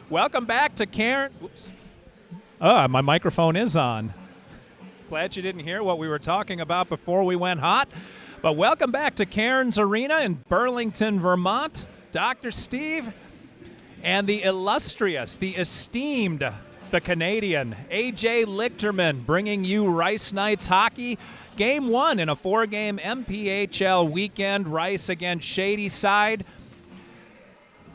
Welcome back to Cairns. Oops. Oh, my microphone is on. Glad you didn't hear what we were talking about before we went hot. But welcome back to Cairns Arena in Burlington, Vermont. Dr. Steve and the illustrious, the esteemed, the Canadian, A.J. Lichterman, bringing you Rice Knights hockey. Game 1 in a 4-game MPHL weekend. Rice against Shadyside.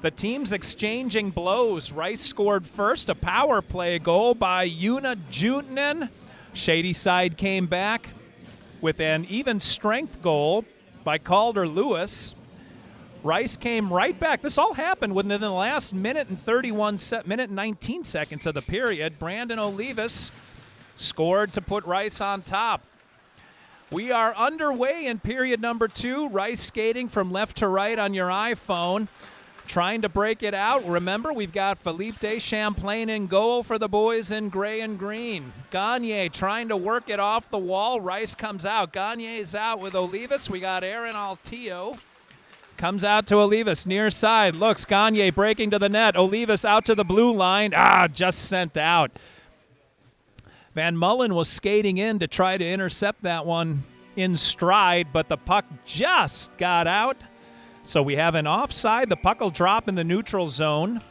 The teams exchanging blows. Rice scored first, a power play goal by Una Jutinen. Shadyside came back with an even strength goal by Calder Lewis. Rice came right back. This all happened within the last minute and 19 seconds of the period. Brandon Olivas scored to put Rice on top. We are underway in period number 2. Rice skating from left to right on your iPhone, trying to break it out. Remember, we've got Philippe Deschamplain in goal for the boys in gray and green. Gagne trying to work it off the wall. Rice comes out. Gagne's out with Olivas. We got Aaron Altillo. Comes out to Olivas, near side. Looks, Gagne breaking to the net. Olivas out to the blue line. Just sent out. Van Mullen was skating in to try to intercept that one in stride, but the puck just got out. So we have an offside. The puck will drop in the neutral zone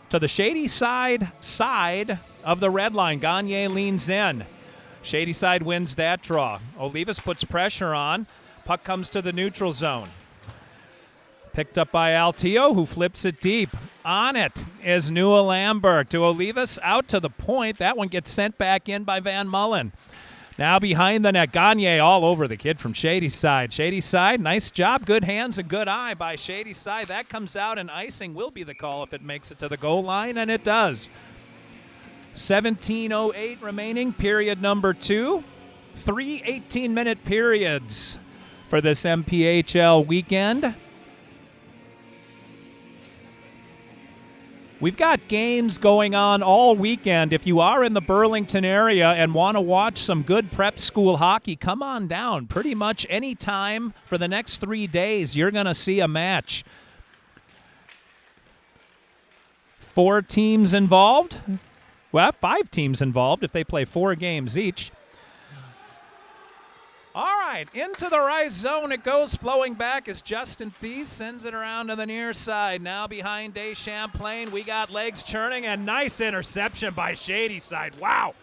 to the Shadyside side of the red line. Gagne leans in. Shadyside wins that draw. Olivas puts pressure on. Puck comes to the neutral zone. Picked up by Altillo, who flips it deep. On it is Newell Lamberg to Olivas, out to the point. That one gets sent back in by Van Mullen. Now behind the net, Gagne all over the kid from Shadyside. Shadyside, nice job, good hands and good eye by Shadyside. That comes out, and icing will be the call if it makes it to the goal line, and it does. 17:08 remaining, period number 2. 3 18-minute periods for this MPHL weekend. We've got games going on all weekend. If you are in the Burlington area and want to watch some good prep school hockey, come on down. Pretty much any time for the next 3 days, you're going to see a match. 4 teams involved. Well, 5 teams involved if they play 4 games each. All right, into the Rice zone it goes. Flowing back as Justin Thies sends it around to the near side. Now behind Deschamplain, we got legs churning, and nice interception by Shadyside. Wow.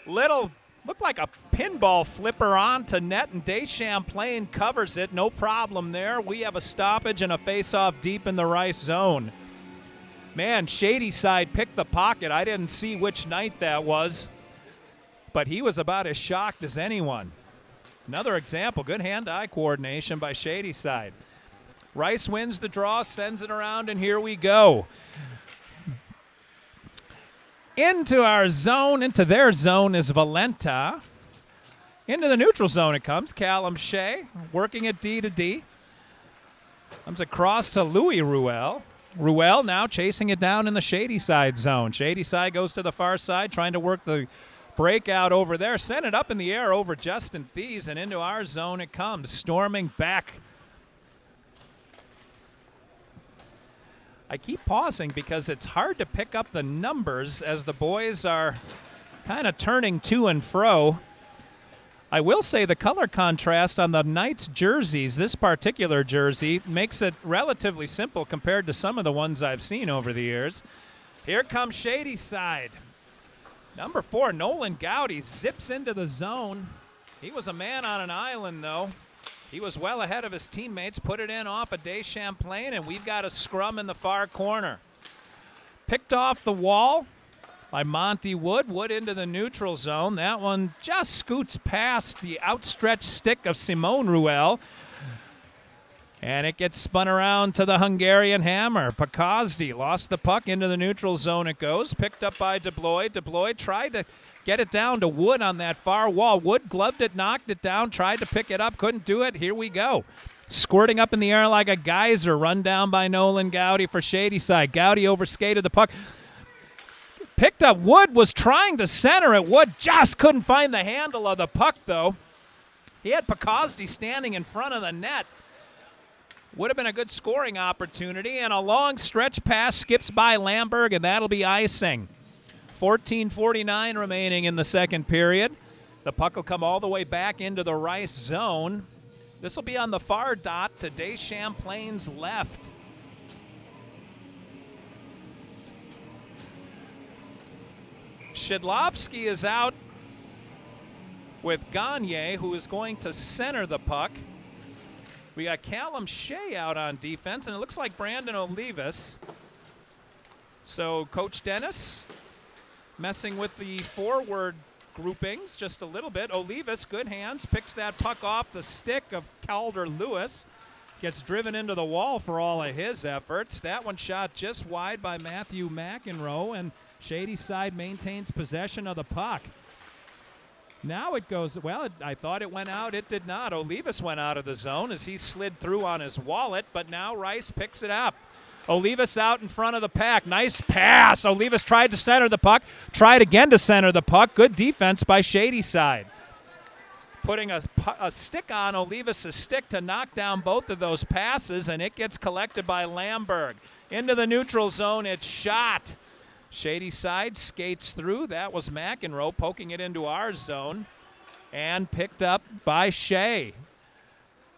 Looked like a pinball flipper onto net, and Deschamplain covers it. No problem there. We have a stoppage and a face-off deep in the Rice zone. Man, Shadyside picked the pocket. I didn't see which night that was, but he was about as shocked as anyone. Another example, good hand-eye coordination by Shadyside. Rice wins the draw, sends it around, and here we go. Into our zone, into their zone is Valenta. Into the neutral zone it comes. Callum Shea working it D to D. Comes across to Louis Ruel. Ruel now chasing it down in the Shadyside zone. Shadyside goes to the far side, trying to work the breakout over there. Sent it up in the air over Justin Thies, and into our zone it comes, storming back. I keep pausing because it's hard to pick up the numbers as the boys are kind of turning to and fro. I will say the color contrast on the Knights jerseys, this particular jersey, makes it relatively simple compared to some of the ones I've seen over the years. Here comes Shadyside. Number 4, Nolan Gowdy, zips into the zone. He was a man on an island, though. He was well ahead of his teammates, put it in off of Deschamplain, and we've got a scrum in the far corner. Picked off the wall by Monty Wood. Wood into the neutral zone. That one just scoots past the outstretched stick of Simone Ruel. And it gets spun around to the Hungarian hammer. Pakazdi lost the puck into the neutral zone. It goes. Picked up by DeBloy. DeBloy tried to get it down to Wood on that far wall. Wood gloved it, knocked it down, tried to pick it up, couldn't do it. Here we go. Squirting up in the air like a geyser. Run down by Nolan Gowdy for Shadyside. Gowdy overskated the puck. Picked up. Wood was trying to center it. Wood just couldn't find the handle of the puck, though. He had Pakazdi standing in front of the net. Would have been a good scoring opportunity, and a long stretch pass skips by Lamberg, and that'll be icing. 14:49 remaining in the second period. The puck will come all the way back into the Rice zone. This will be on the far dot to Deschamplain's left. Shadlovsky is out with Gagne, who is going to center the puck. We got Callum Shea out on defense, and it looks like Brandon Olivas. So Coach Dennis messing with the forward groupings just a little bit. Olivas, good hands, picks that puck off the stick of Calder Lewis. Gets driven into the wall for all of his efforts. That one shot just wide by Matthew McEnroe, and Shadyside maintains possession of the puck. Now it goes, well, I thought it went out. It did not. Olivas went out of the zone as he slid through on his wallet, but now Rice picks it up. Olivas out in front of the pack. Nice pass. Olivas tried to center the puck, tried again to center the puck. Good defense by Shadyside. Putting a stick on Olivas' stick to knock down both of those passes, and it gets collected by Lamberg. Into the neutral zone, it's shot. Shadyside skates through. That was McEnroe poking it into our zone and picked up by Shea.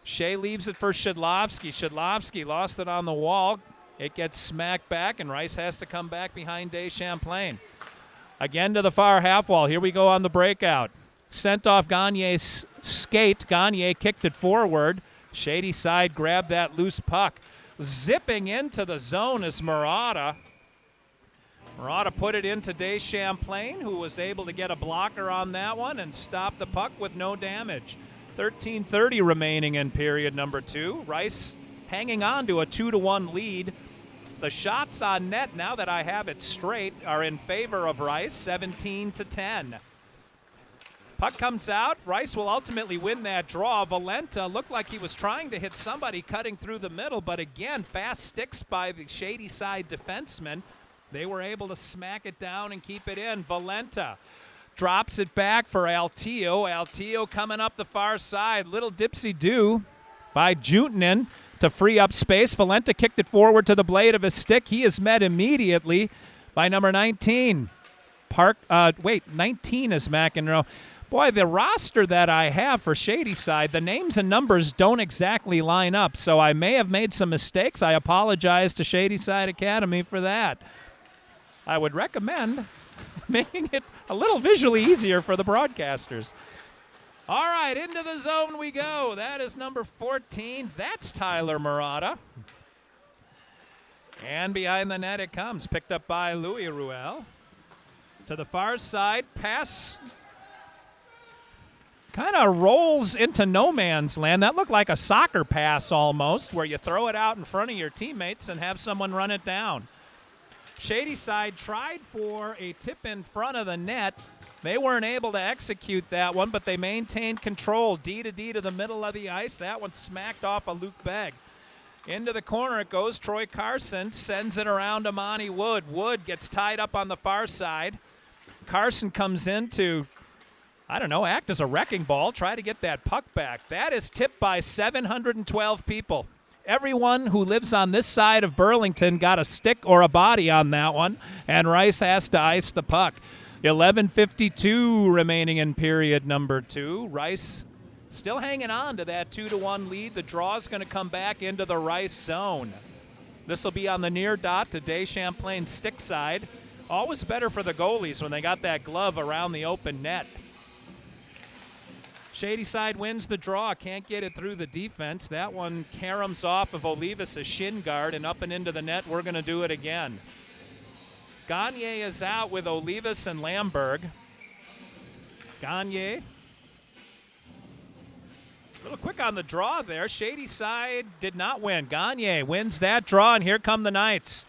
Shea leaves it for Shadlovsky. Shadlovsky lost it on the wall. It gets smacked back, and Rice has to come back behind Deschamplain. Again to the far half wall. Here we go on the breakout. Sent off Gagne's skate. Gagne kicked it forward. Shadyside grabbed that loose puck. Zipping into the zone is Murata. Murata put it into Deschamplain, who was able to get a blocker on that one and stop the puck with no damage. 13:30 remaining in period number 2. Rice hanging on to a 2-1 lead. The shots on net, now that I have it straight, are in favor of Rice, 17-10. Puck comes out. Rice will ultimately win that draw. Valenta looked like he was trying to hit somebody cutting through the middle, but again, fast sticks by the Shadyside defenseman. They were able to smack it down and keep it in. Valenta drops it back for Altillo. Altillo coming up the far side. Little dipsy-do by Jutinen to free up space. Valenta kicked it forward to the blade of his stick. He is met immediately by number 19. 19 is McEnroe. Boy, the roster that I have for Shadyside, the names and numbers don't exactly line up, so I may have made some mistakes. I apologize to Shadyside Academy for that. I would recommend making it a little visually easier for the broadcasters. All right, into the zone we go. That is number 14. That's Tyler Murata. And behind the net it comes, picked up by Louis Ruel. To the far side, pass kind of rolls into no man's land. That looked like a soccer pass almost, where you throw it out in front of your teammates and have someone run it down. Shadyside tried for a tip in front of the net. They weren't able to execute that one, but they maintained control. D to D to the middle of the ice. That one smacked off of Luke Begg. Into the corner it goes. Troy Carson sends it around to Monty Wood. Wood gets tied up on the far side. Carson comes in to, act as a wrecking ball, try to get that puck back. That is tipped by 712 people. Everyone who lives on this side of Burlington got a stick or a body on that one, and Rice has to ice the puck. 11:52 remaining in period number 2. Rice still hanging on to that 2-1 lead. The draw is going to come back into the Rice zone. This will be on the near dot to Deschamplain's stick side. Always better for the goalies when they got that glove around the open net. Shadyside wins the draw, can't get it through the defense. That one caroms off of Olivas' shin guard and up and into the net. We're going to do it again. Gagne is out with Olivas and Lamberg. Gagne, a little quick on the draw there. Shadyside did not win. Gagne wins that draw, and here come the Knights.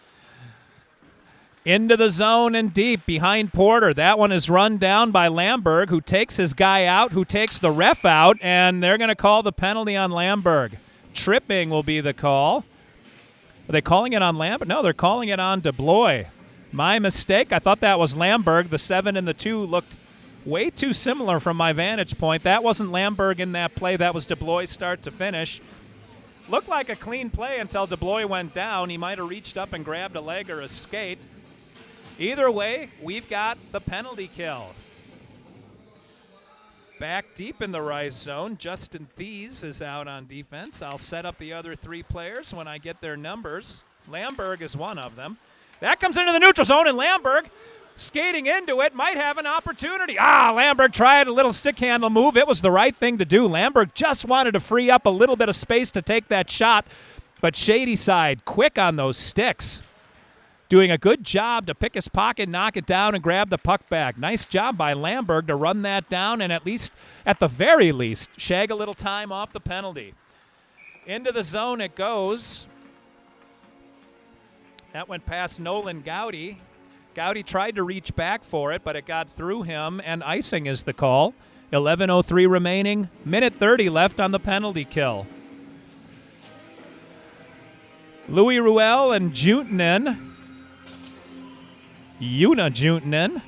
Into the zone and deep behind Porter. That one is run down by Lamberg, who takes his guy out, who takes the ref out, and they're going to call the penalty on Lamberg. Tripping will be the call. Are they calling it on Lamberg? No, they're calling it on DeBlois. My mistake. I thought that was Lamberg. The 7 and the 2 looked way too similar from my vantage point. That wasn't Lamberg in that play. That was DeBlois start to finish. Looked like a clean play until DeBlois went down. He might have reached up and grabbed a leg or a skate. Either way, we've got the penalty kill. Back deep in the Rice zone, Justin Thies is out on defense. I'll set up the other three players when I get their numbers. Lamberg is one of them. That comes into the neutral zone, and Lamberg, skating into it, might have an opportunity. Lamberg tried a little stick handle move. It was the right thing to do. Lamberg just wanted to free up a little bit of space to take that shot, but Shadyside quick on those sticks. Doing a good job to pick his pocket, knock it down, and grab the puck back. Nice job by Lamberg to run that down and at the very least, shag a little time off the penalty. Into the zone it goes. That went past Nolan Gowdy. Gowdy tried to reach back for it, but it got through him, and icing is the call. 11:03 remaining, minute 30 left on the penalty kill. Louis Ruel and Una Juntanen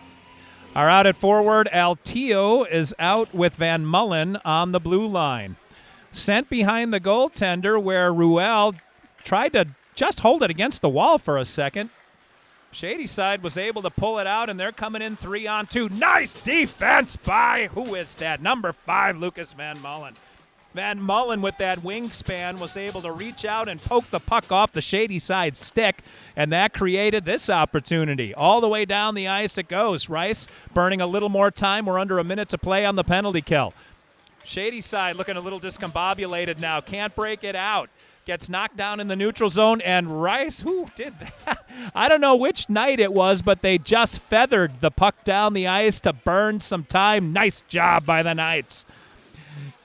are out at forward. Altio is out with Van Mullen on the blue line. Sent behind the goaltender where Ruel tried to just hold it against the wall for a second. Shadyside was able to pull it out, and they're coming in 3-on-2. Nice defense by, who is that? Number 5, Lucas Van Mullen. Van Mullen with that wingspan was able to reach out and poke the puck off the Shadyside stick, and that created this opportunity. All the way down the ice it goes. Rice burning a little more time. We're under a minute to play on the penalty kill. Shadyside looking a little discombobulated now. Can't break it out. Gets knocked down in the neutral zone, and Rice, who did that? I don't know which night it was, but they just feathered the puck down the ice to burn some time. Nice job by the Knights.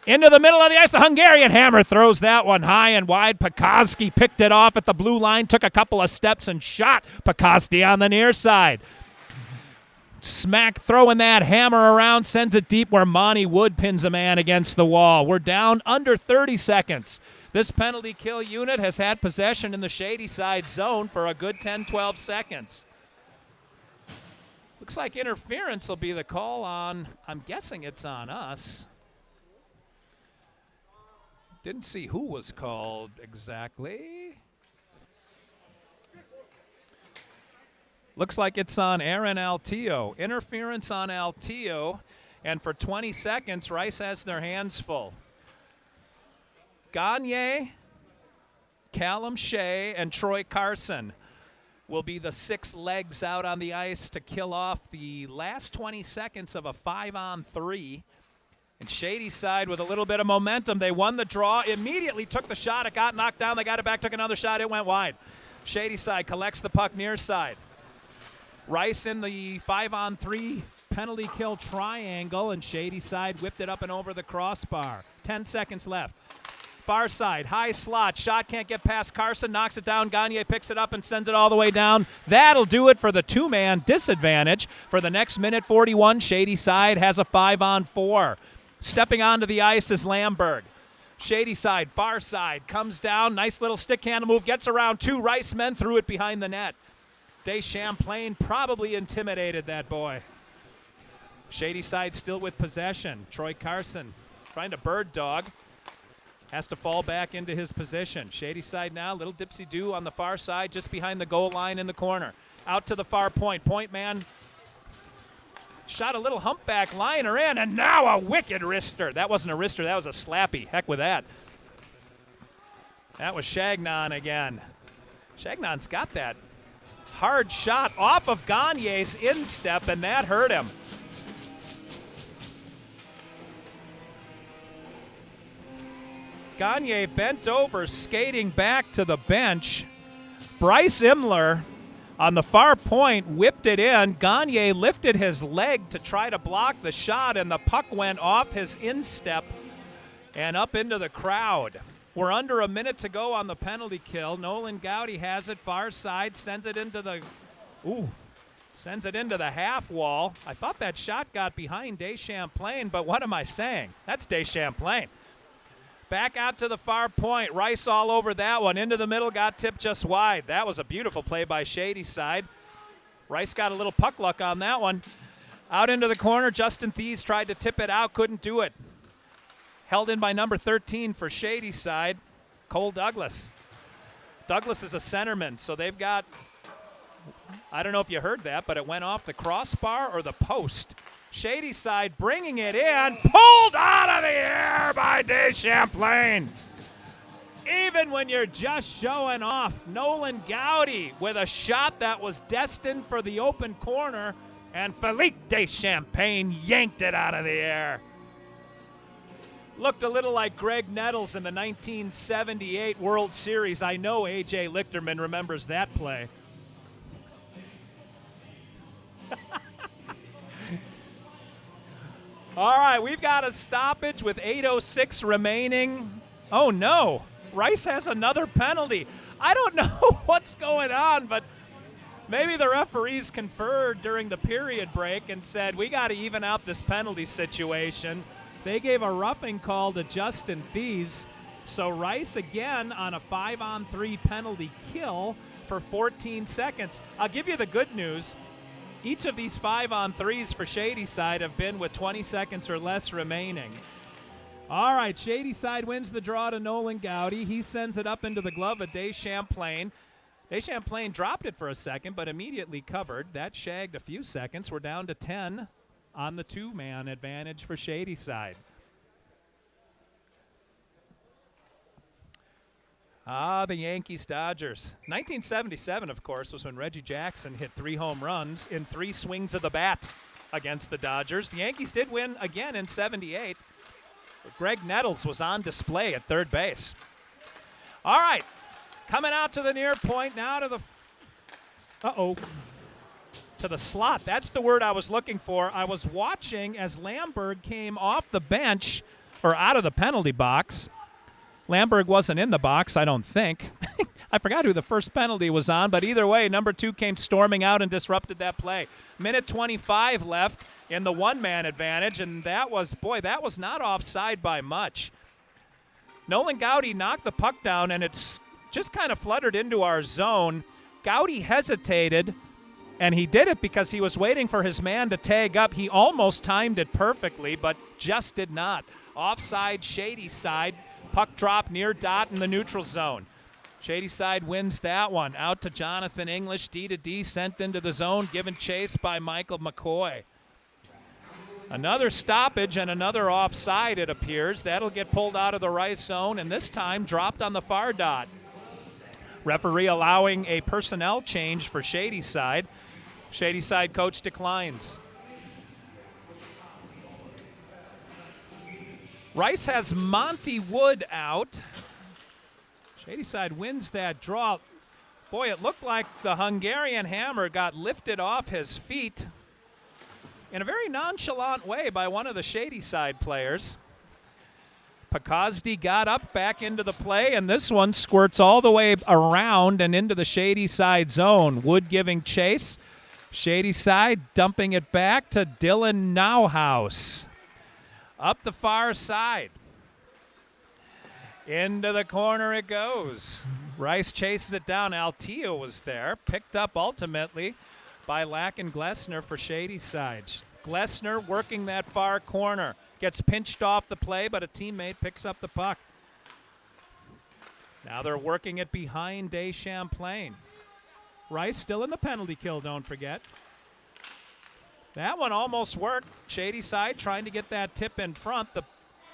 Into the middle of the ice, the Hungarian Hammer throws that one high and wide. Pekoski picked it off at the blue line, took a couple of steps and shot Pekoski on the near side. Smack throwing that hammer around, sends it deep where Monty Wood pins a man against the wall. We're down under 30 seconds. This penalty kill unit has had possession in the Shadyside zone for a good 10-12 seconds. Looks like interference will be the call on, I'm guessing it's on us. Didn't see who was called exactly. Looks like it's on Aaron Altio. Interference on Altio, and for 20 seconds, Rice has their hands full. Gagne, Callum Shea, and Troy Carson will be the 6 legs out on the ice to kill off the last 20 seconds of a 5-on-3. And Shadyside with a little bit of momentum. They won the draw, immediately took the shot. It got knocked down. They got it back, took another shot. It went wide. Shadyside collects the puck near side. Rice in the 5-on-3 penalty kill triangle, and Shadyside whipped it up and over the crossbar. 10 seconds left. Far side, high slot. Shot can't get past Carson. Knocks it down. Gagne picks it up and sends it all the way down. That'll do it for the 2-man disadvantage. For the next minute 41, Shadyside has a 5-on-4. Stepping onto the ice is Lamberg. Shadyside, far side, comes down. Nice little stick handle move. Gets around 2 Rice men, threw it behind the net. Deschamplain probably intimidated that boy. Shadyside still with possession. Troy Carson trying to bird dog. Has to fall back into his position. Shadyside now, little dipsy-do on the far side, just behind the goal line in the corner. Out to the far point. Point man shot a little humpback liner in, and now a wicked wrister. That wasn't a wrister, that was a slappy. Heck with that. That was Chagnon again. Chagnon's got that hard shot off of Gagne's instep, and that hurt him. Gagne bent over, skating back to the bench. Bryce Imler on the far point whipped it in. Gagne lifted his leg to try to block the shot, and the puck went off his instep and up into the crowd. We're under a minute to go on the penalty kill. Nolan Gowdy has it far side, sends it into the half wall. I thought that shot got behind Deschamplain, but what am I saying? That's Deschamplain. Back out to the far point. Rice all over that one. Into the middle, got tipped just wide. That was a beautiful play by Shadyside. Rice got a little puck luck on that one. Out into the corner, Justin Thies tried to tip it out, couldn't do it. Held in by number 13 for Shadyside. Cole Douglas. Douglas is a centerman, so they've got, I don't know if you heard that, but it went off the crossbar or the post. Shadyside bringing it in, pulled out of the air by Deschamplain. Even when you're just showing off, Nolan Gowdy with a shot that was destined for the open corner, and Philippe Deschamplain yanked it out of the air. Looked a little like Greg Nettles in the 1978 World Series. I know A.J. Lichterman remembers that play. All right, we've got a stoppage with 8:06 remaining. Oh, no. Rice has another penalty. I don't know what's going on, but maybe the referees conferred during the period break and said, we got to even out this penalty situation. They gave a roughing call to Justin Thies. So Rice again on a 5-on-3 penalty kill for 14 seconds. I'll give you the good news. Each of these 5-on-3s for Shadyside have been with 20 seconds or less remaining. All right, Shadyside wins the draw to Nolan Gowdy. He sends it up into the glove of Deschamplain. Deschamplain dropped it for a second, but immediately covered. That shagged a few seconds. We're down to 10 on the two-man advantage for Shadyside. The Yankees-Dodgers. 1977, of course, was when Reggie Jackson hit 3 home runs in 3 swings of the bat against the Dodgers. The Yankees did win again in 78. Greg Nettles was on display at third base. All right, coming out to the near point, now to the, to the slot. That's the word I was looking for. I was watching as Lamberg came off the bench, or out of the penalty box. Lamberg wasn't in the box, I don't think. I forgot who the first penalty was on, but either way, number 2 came storming out and disrupted that play. Minute 25 left in the one-man advantage, and that was not offside by much. Nolan Gowdy knocked the puck down, and it's just kind of fluttered into our zone. Gowdy hesitated, and he did it because he was waiting for his man to tag up. He almost timed it perfectly, but just did not. Offside, Shadyside. Puck drop near dot in the neutral zone. Shadyside wins that one. Out to Jonathan English, D-to-D, sent into the zone, given chase by Michael McCoy. Another stoppage and another offside, it appears. That'll get pulled out of the Rice zone, and this time dropped on the far dot. Referee allowing a personnel change for Shadyside. Shadyside coach declines. Rice has Monty Wood out. Shadyside wins that draw. Boy, it looked like the Hungarian hammer got lifted off his feet in a very nonchalant way by one of the Shadyside players. Pakazdi got up back into the play, and this one squirts all the way around and into the Shadyside zone. Wood giving chase. Shadyside dumping it back to Dylan Nauhaus. Up the far side. Into the corner it goes. Rice chases it down. Altea was there. Picked up ultimately by Lacken Glessner for Shadyside. Glessner working that far corner. Gets pinched off the play, but a teammate picks up the puck. Now they're working it behind Deschamplain. Rice still in the penalty kill, don't forget. That one almost worked. Shadyside trying to get that tip in front. The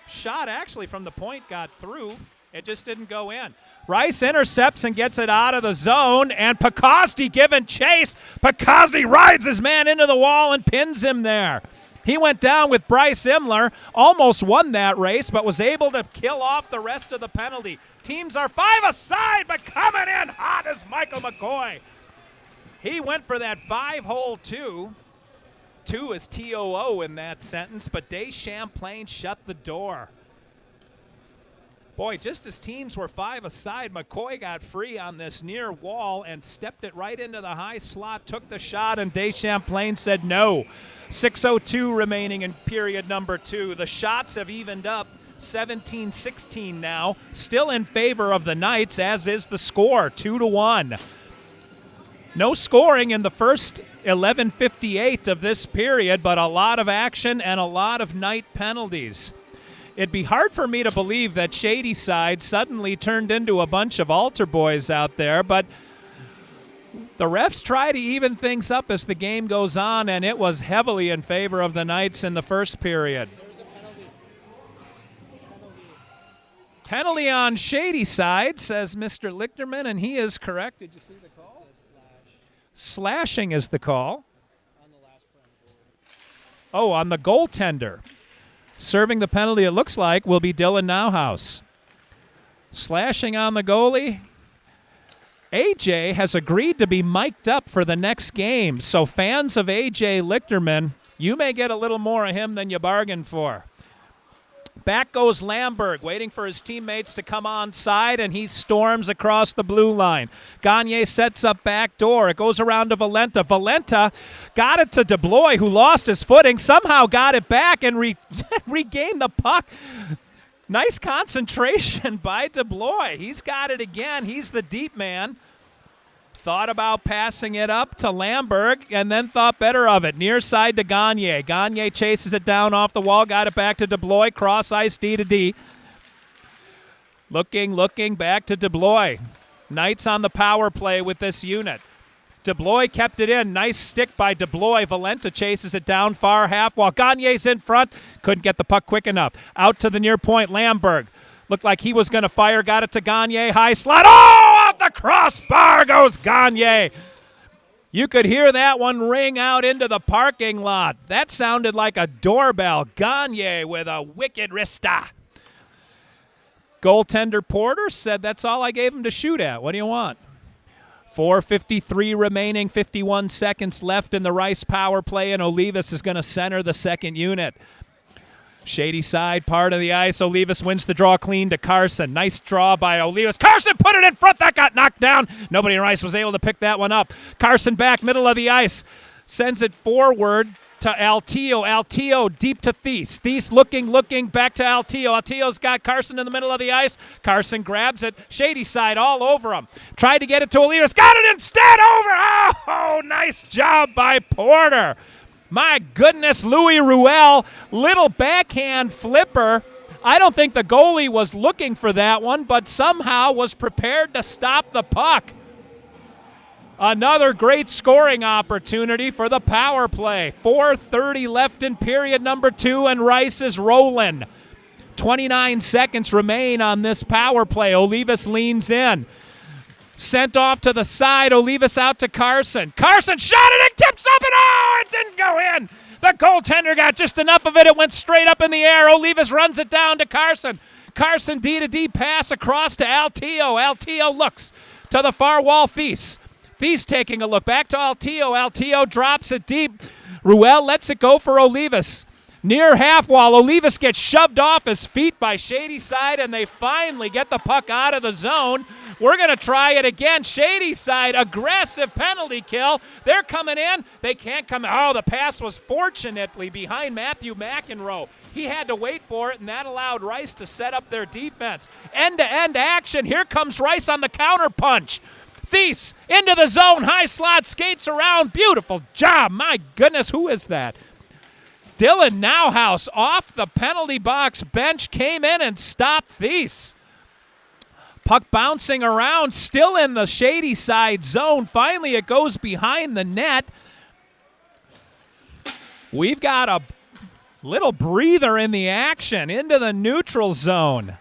shot actually from the point got through. It just didn't go in. Rice intercepts and gets it out of the zone, and Pakazdi giving chase. Pakazdi rides his man into the wall and pins him there. He went down with Bryce Imler, almost won that race, but was able to kill off the rest of the penalty. Teams are 5 aside, but coming in hot is Michael McCoy. He went for that 5-hole 2. 2 is TOO in that sentence, but Deschamplain shut the door. Boy, just as teams were 5 aside, McCoy got free on this near wall and stepped it right into the high slot, took the shot, and Deschamplain said no. 6:02 remaining in period number 2. The shots have evened up, 17-16 now. Still in favor of the Knights, as is the score, 2-1. No scoring in the first 11:58 of this period, but a lot of action and a lot of Knight penalties. It'd be hard for me to believe that Shadyside suddenly turned into a bunch of altar boys out there, but the refs try to even things up as the game goes on, and it was heavily in favor of the Knights in the first period. Penalty on Shadyside, says Mr. Lichterman, and he is correct. Did you see the call? Slashing is the call. Oh, on the goaltender. Serving the penalty, it looks like, will be Dylan Nauhaus. Slashing on the goalie. AJ has agreed to be mic'd up for the next game, so fans of AJ Lichterman, you may get a little more of him than you bargained for. Back goes Lamberg, waiting for his teammates to come on side, and he storms across the blue line. Gagne sets up back door. It goes around to Valenta. Valenta got it to DeBlois, who lost his footing, somehow got it back and regained the puck. Nice concentration by DeBlois. He's got it again. He's the deep man. Thought about passing it up to Lamberg and then thought better of it. Near side to Gagne. Gagne chases it down off the wall, got it back to DeBlois, cross ice D to D. Looking back to DeBlois. Knights on the power play with this unit. DeBlois kept it in. Nice stick by DeBlois. Valenta chases it down far half wall. Gagne's in front. Couldn't get the puck quick enough. Out to the near point, Lamberg. Looked like he was going to fire. Got it to Gagne. High slot. Oh, off the crossbar goes Gagne. You could hear that one ring out into the parking lot. That sounded like a doorbell. Gagne with a wicked wrista. Goaltender Porter said, that's all I gave him to shoot at. What do you want? 4:53 remaining, 51 seconds left in the Rice power play, and Olivas is going to center the second unit. Shadyside part of the ice. Olivas wins the draw clean to Carson. Nice draw by Olivas. Carson put it in front. That got knocked down. Nobody in Rice was able to pick that one up. Carson back middle of the ice. Sends it forward to Altillo. Altillo deep to Thies. Thies looking back to Altillo. Altillo's got Carson in the middle of the ice. Carson grabs it. Shadyside all over him. Tried to get it to Olivas. Got it instead over. Oh, nice job by Porter. My goodness, Louis Ruel, little backhand flipper. I don't think the goalie was looking for that one, but somehow was prepared to stop the puck. Another great scoring opportunity for the power play. 4:30 left in period number 2, and Rice is rolling. 29 seconds remain on this power play. Olivas leans in. Sent off to the side. Olivas out to Carson. Carson shot it and tips up, and oh, it didn't go in. The goaltender got just enough of it. It went straight up in the air. Olivas runs it down to Carson. Carson D-to-D pass across to Altillo. Altillo looks to the far wall. Thies taking a look. Back to Altillo. Altillo drops it deep. Ruel lets it go for Olivas. Near half wall, Olivas gets shoved off his feet by Shadyside, and they finally get the puck out of the zone. We're going to try it again. Shadyside, aggressive penalty kill. They're coming in. They can't come. Oh, the pass was fortunately behind Matthew McEnroe. He had to wait for it, and that allowed Rice to set up their defense. End-to-end action. Here comes Rice on the counter punch. Thies into the zone. High slot, skates around. Beautiful job. My goodness, who is that? Dylan Nauhaus off the penalty box bench came in and stopped Thies. Puck bouncing around, still in the Shadyside zone. Finally, it goes behind the net. We've got a little breather in the action into the neutral zone.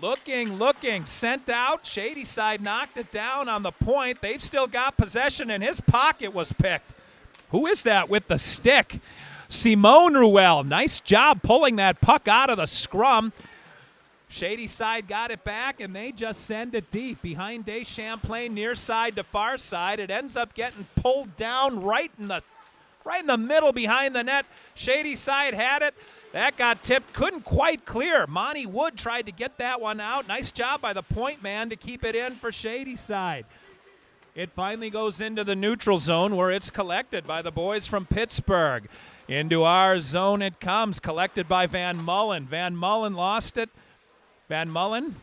Looking, sent out. Shadyside knocked it down on the point. They've still got possession, and his pocket was picked. Who is that with the stick? Simone Ruel. Nice job pulling that puck out of the scrum. Shadyside got it back, and they just send it deep. Behind Day Champlain, near side to far side. It ends up getting pulled down right in the middle behind the net. Shadyside had it. That got tipped. Couldn't quite clear. Monty Wood tried to get that one out. Nice job by the point man to keep it in for Shadyside. It finally goes into the neutral zone where it's collected by the boys from Pittsburgh. Into our zone it comes, collected by Van Mullen. Van Mullen lost it. Van Mullen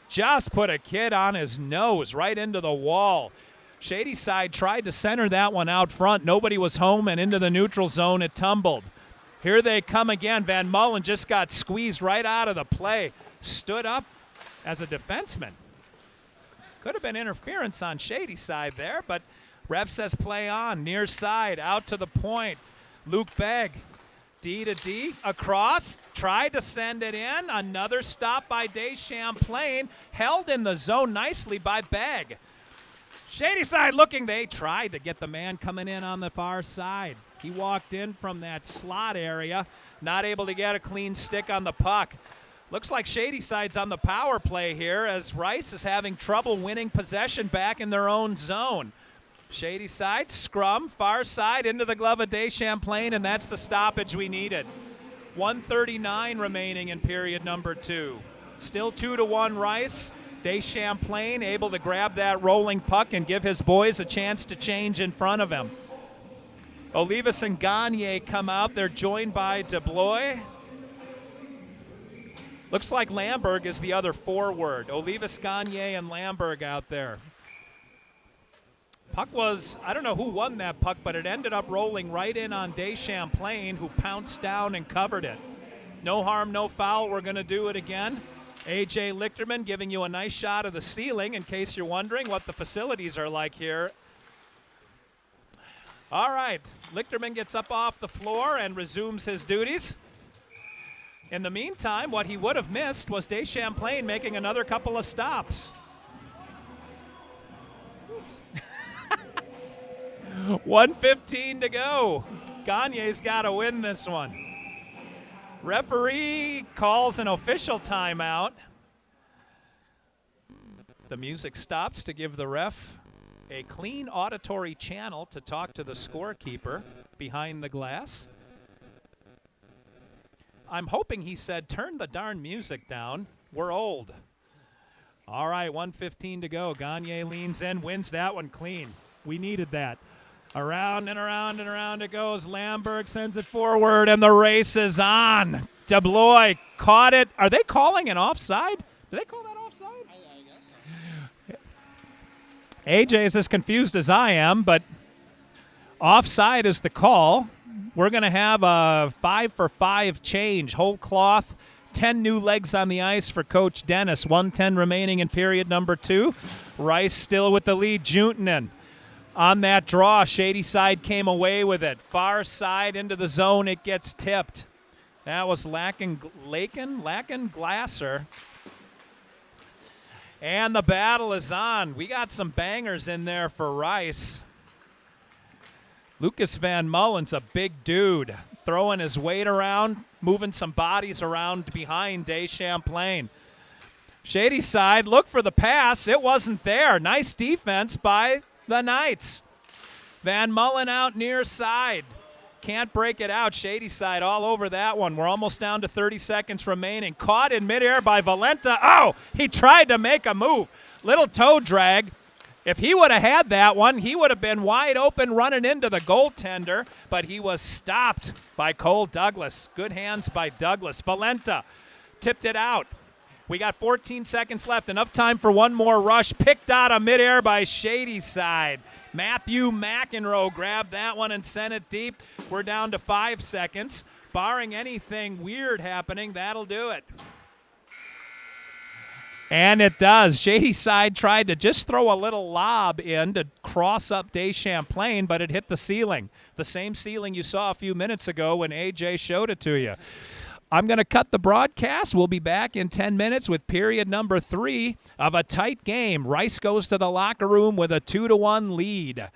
just put a kid on his nose right into the wall. Shadyside tried to center that one out front. Nobody was home, and into the neutral zone it tumbled. Here they come again. Van Mullen just got squeezed right out of the play. Stood up as a defenseman. Could have been interference on Shadyside there, but ref says play on. Near side, out to the point. Luke Begg, D to D, across, tried to send it in. Another stop by Deschamplain, held in the zone nicely by Begg. Shadyside looking, they tried to get the man coming in on the far side. He walked in from that slot area, not able to get a clean stick on the puck. Looks like Shadyside's on the power play here as Rice is having trouble winning possession back in their own zone. Shadyside, scrum, far side into the glove of Deschamplain, and that's the stoppage we needed. 1:39 remaining in period number 2. Still 2-1 Rice. Deschamplain able to grab that rolling puck and give his boys a chance to change in front of him. Olivas and Gagne come out. They're joined by DeBlois. Looks like Lamberg is the other forward. Olivas, Gagne, and Lamberg out there. Puck was, I don't know who won that puck, but it ended up rolling right in on Deschamplain, who pounced down and covered it. No harm, no foul. We're going to do it again. A.J. Lichterman giving you a nice shot of the ceiling in case you're wondering what the facilities are like here. All right, Lichterman gets up off the floor and resumes his duties. In the meantime, what he would have missed was Deschamplain making another couple of stops. 1:15 to go. Gagne's got to win this one. Referee calls an official timeout. The music stops to give the ref a clean auditory channel to talk to the scorekeeper behind the glass. I'm hoping he said, turn the darn music down. We're old. All right, 1:15 to go. Gagne leans in, wins that one clean. We needed that. Around and around and around it goes. Lamberg sends it forward, and the race is on. DeBlois caught it. Are they calling an offside? Do they call that offside? I guess so. AJ is as confused as I am, but offside is the call. We're going to have a 5-for-5 change, whole cloth, 10 new legs on the ice for Coach Dennis. 1:10 remaining in period number 2. Rice still with the lead. Juntunen on that draw. Shadyside came away with it. Far side into the zone, it gets tipped. That was Lacken Glasser. And the battle is on. We got some bangers in there for Rice. Lucas Van Mullen's a big dude, throwing his weight around, moving some bodies around behind Deschamplain. Shadyside, look for the pass. It wasn't there. Nice defense by the Knights. Van Mullen out near side. Can't break it out. Shadyside all over that one. We're almost down to 30 seconds remaining. Caught in midair by Valenta. Oh, he tried to make a move. Little toe drag. If he would have had that one, he would have been wide open running into the goaltender, but he was stopped by Cole Douglas. Good hands by Douglas. Valenta tipped it out. We got 14 seconds left. Enough time for one more rush. Picked out of midair by Shadyside. Matthew McEnroe grabbed that one and sent it deep. We're down to 5 seconds. Barring anything weird happening, that'll do it. And it does. Shadyside tried to just throw a little lob in to cross up Deschamplain, but it hit the ceiling. The same ceiling you saw a few minutes ago when AJ showed it to you. I'm going to cut the broadcast. We'll be back in 10 minutes with period number 3 of a tight game. Rice goes to the locker room with a 2-1 lead.